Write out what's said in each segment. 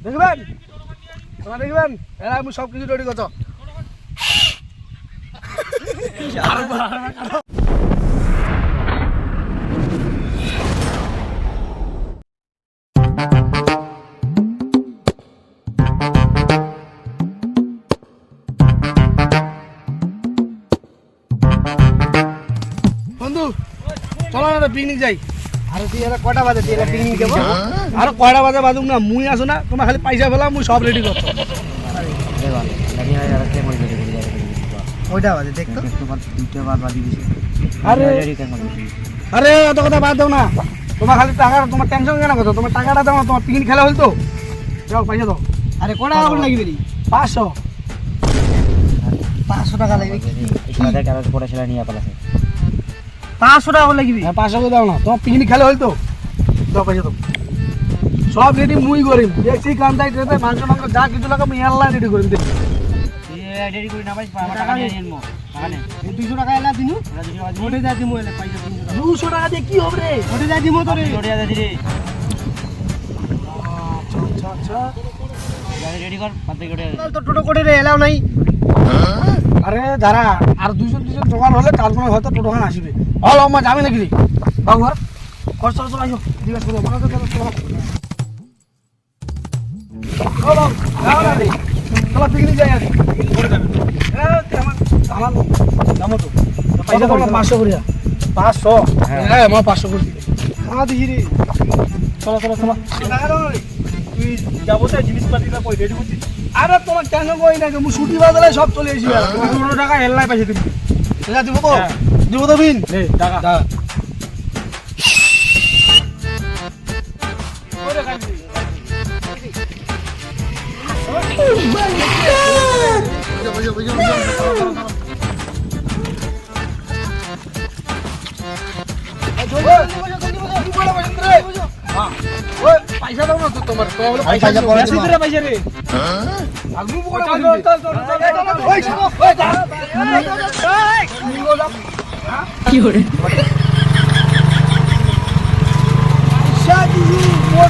দেখবেন তোমরা দেখবেন এরা আমি সব কিছু রেডি করছো বন্ধু চলো না পিকনিক যাই আর তুই এরা কটা বাজে তুই এরা পিকনিক যাবো আর কয়টা বাজে বাজুক না মুই আসো না তোমার খালি পয়সা পেলাম মুই সব রেডি করছো ওইটা বাজে দেখতো আরে আরে অত কথা বাদ দাও না তোমার খালি টাকা তোমার টেনশন কেন করছো তোমার টাকাটা দাও না তোমার পিকনিক খেলা হল তো যাও পয়সা দাও আরে কটা আগুন লাগবে রে 500 টাকা লাগবে এখানে কারো পড়া ছেলে নিয়ে পালাছে 500 টাকা লাগবে হ্যাঁ 500 করে দাও না তোমার পিকনিক খেলা হল তো দাও পয়সা দাও সব রেডি মুই করিম দেখছি কান্দাই ট্রেতে মাংস যা কিছু লাগে আমি আল্লাহ রেডি করিম দেখি রেডি করি না ভাই টাকা নিয়ে নিমো টাকা নে 200 টাকা এলা দিনু ওটে যা দিমু এলা পয়সা 200 টাকা দিয়ে কি হবে রে ওটে যা দিমু তোরে ওড়িয়া দে রে আচ্ছা আচ্ছা গাড়ি রেডি কর পাতে ওড়িয়া দে তো টোটো করে রে এলাও নাই আরে যারা আর দুজন জোগাড় হলে তারপরে হয়তো টোটোখান আসবে হল আমার যাবে নাকি রে বাবু আর কষ্ট চলো আসো জিজ্ঞাসা করো মাথা চলো চলো চলো পিকনিক যাই আর করে যাবে আমার দাম তো পয়সা তো 500 করিয়া 500 হ্যাঁ আমার 500 করে দিবে আমার দিই রে চলো চলো চলো তুই যাবো তো জিনিসপাতিটা কই রেডি করছিস আরে তোমার কেন কই না মু ছুটি বাজারে সব চলে এসি আর 15 টাকা হেল্লাই পয়সা দিবি টাকা দিব তো দিব তো বিন নে টাকা ওরে খাই পয়সা দাও না তো তোমার পয়সা পয়সা রে কি করে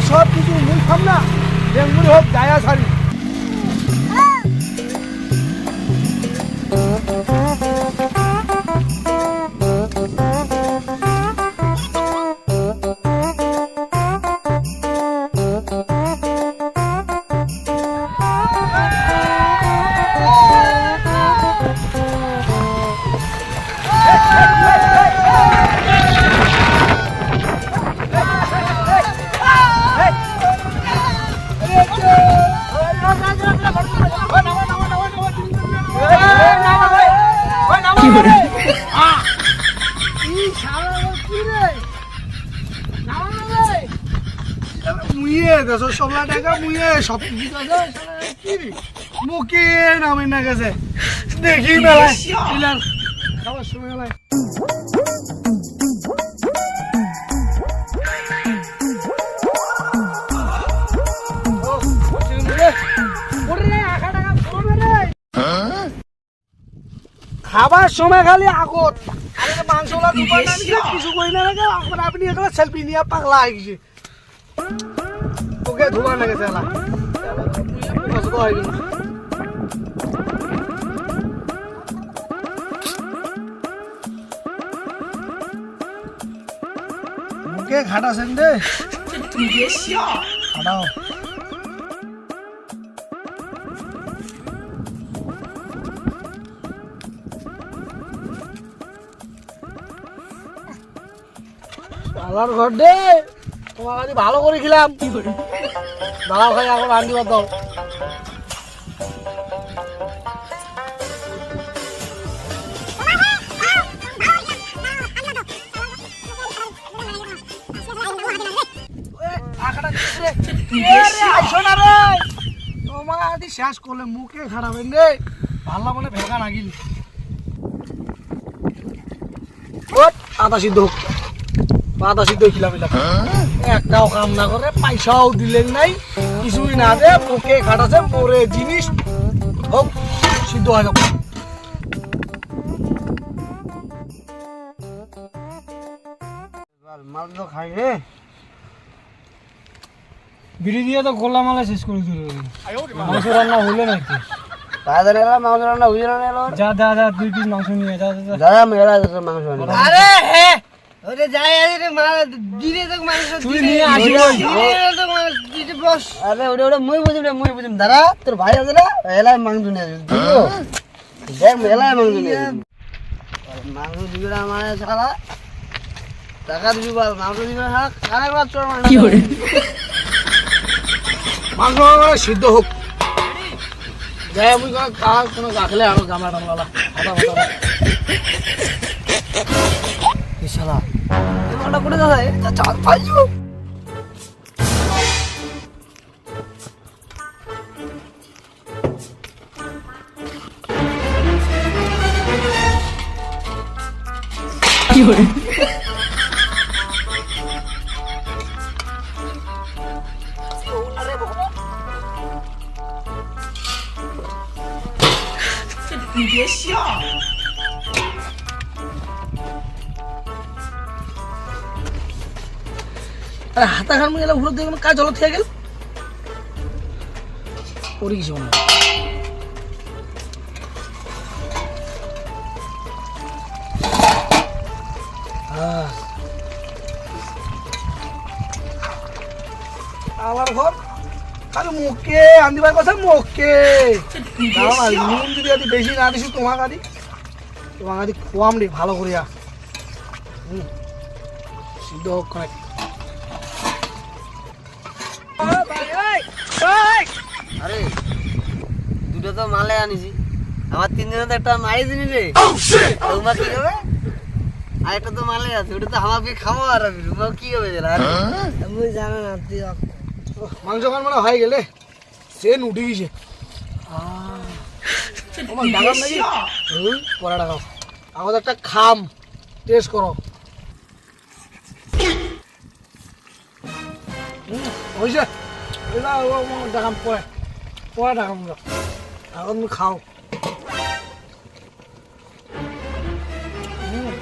সব কিছু মুই খাম না বেঙ্গুলি হোক গায়া ছাড়ি সবলা টাকা মুয়ে সব কিছু মুখে নামে না গেছে দেখি মেলায় খাবার সময় মেলায় খাবার সময় খালি আগত মাংস কিছু করি না আপনি এখানে সেলফি নিয়ে পাগলা হয়ে গেছে ওকে ধোয়া লেগেছে মুখে ঘাটাছেন রে ঘাটাও আলার ঘর দে তোমার কাছে ভালো করে খেলাম দাঁড়াও খাই এখন রান্দি দাও তোমার আদি শেষ করলে মুখে খারাপ রে ভালো বলে ভেগা নাগিল আদা সিদ্ধ পাতা সিদ্ধ খিলাম একটাও কাম না করে পয়সাও দিলেন নাই কিছুই না দে মুখে খাটাছে মোরে জিনিস হোক সিদ্ধ হয়ে যাবো মাল তো খাই রে বিড়ি দিয়ে তো গোলা মালা শেষ করে দিল মাংস রান্না হলো নাকি তাড়াতাড়ি এলাম মাংস রান্না হয়ে গেল না যা 2 পিস মাংস নিয়ে যা দাদা মেলা মাংস আরে হ্যাঁ ওরে যাই আরে মা দিলে তো মাংস তুই নিয়ে আসিস দিতে বস আরে ওরে মই বুঝিম দাদা তোর ভাই আছে না এলাই মাংস নিয়ে দিও দেখ এলাই মাংস নিয়ে মাংস দিবে আমার সারা টাকা দিবি বল মাংস দিবে না সারা বার চোর মাংস কি করে মাংস সিদ্ধ হোক যাই আমি কোনো গাখলে আরো গামলা টামলা শালা এটা করে দাদা চাল পাইছো কি করে আরে হাতা খান গেলে ঘুরে দেখুন কাজ জল থেকে গেল পড়ে গেছে মনে আমার ঘর খালি মুখে আন্দিবার কথা মুখে নুন যদি আদি বেশি না দিছি তোমাকে আদি খোয়াম রে ভালো করিয়া সিদ্ধ হোক খানে আরে দুটো তো মালে আনিছি আমার তিনজনে তো একটা মারি দিনি রে তোমার কি হবে আর একটা তো মালে আছে ওটা তো আমাকে খাবো আর তোমার কি হবে আমি জানা না তুই মাংস খান মানে হয়ে গেলে সেন উঠে গেছে ডাকাম নাকি পরে ডাকাও আমাদের একটা খাম টেস্ট করো হয়েছে ডাকাম পরে ডাকাম এখন তুমি খাও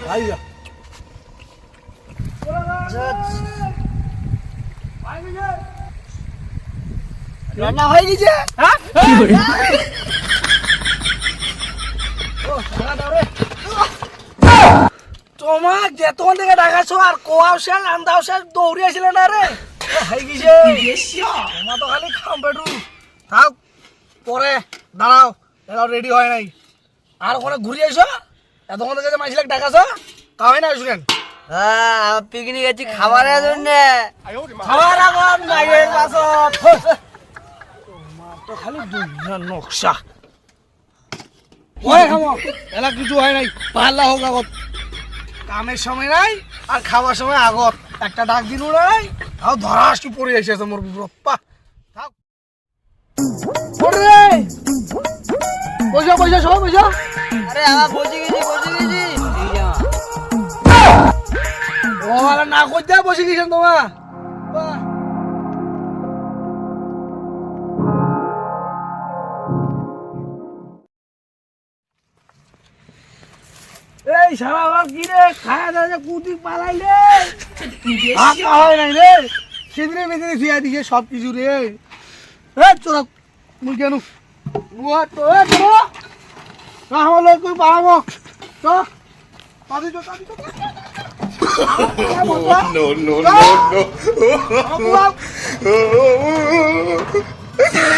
ভাই যা রান্না হয়ে গেছে কি করে তোমাক যেতক্ষণ থেকে ডাকাছো আর কোয়াও শেষ আন্দাও শেষ দৌড়ে আসলে না রে হয়ে গেছে তোমার তো খালি খাম পেটু থাক পরে দাঁড়াও এরাও রেডি হয় নাই আর ওখানে ঘুরে আইসো এতক্ষণ থেকে যে মাইছিলাক ডাকাছো তাই না শুনেন হ্যাঁ পিকনিক গেছি খাবারের জন্য খাবার আগত নাইয়ের পাছত তোমার তো খালি দুনিয়া নকশা ওই খামো এলা কিছু হয় নাই পাল্লা হোক আগত কামের সময় নাই আর খাওয়ার সময় আগত একটা ডাক দিল নাই তাও ধরাস কি পড়ে এসেছে মোর বাপ্পা থাক পড়ে রে পয়সা সবাই পয়সা আরে আমার বসে গেছি ও না করতে বসে গেছেন তোমার এই সারা বাপ কি রে খায়া দাওয়া কুটি পালাইলে হয় নাই রে সেদিনে মেদিনে ফিয়া দিছে সব কিছু রে চোরা মুই কেন আমার লোক কই পাবো তো পাবি তো no.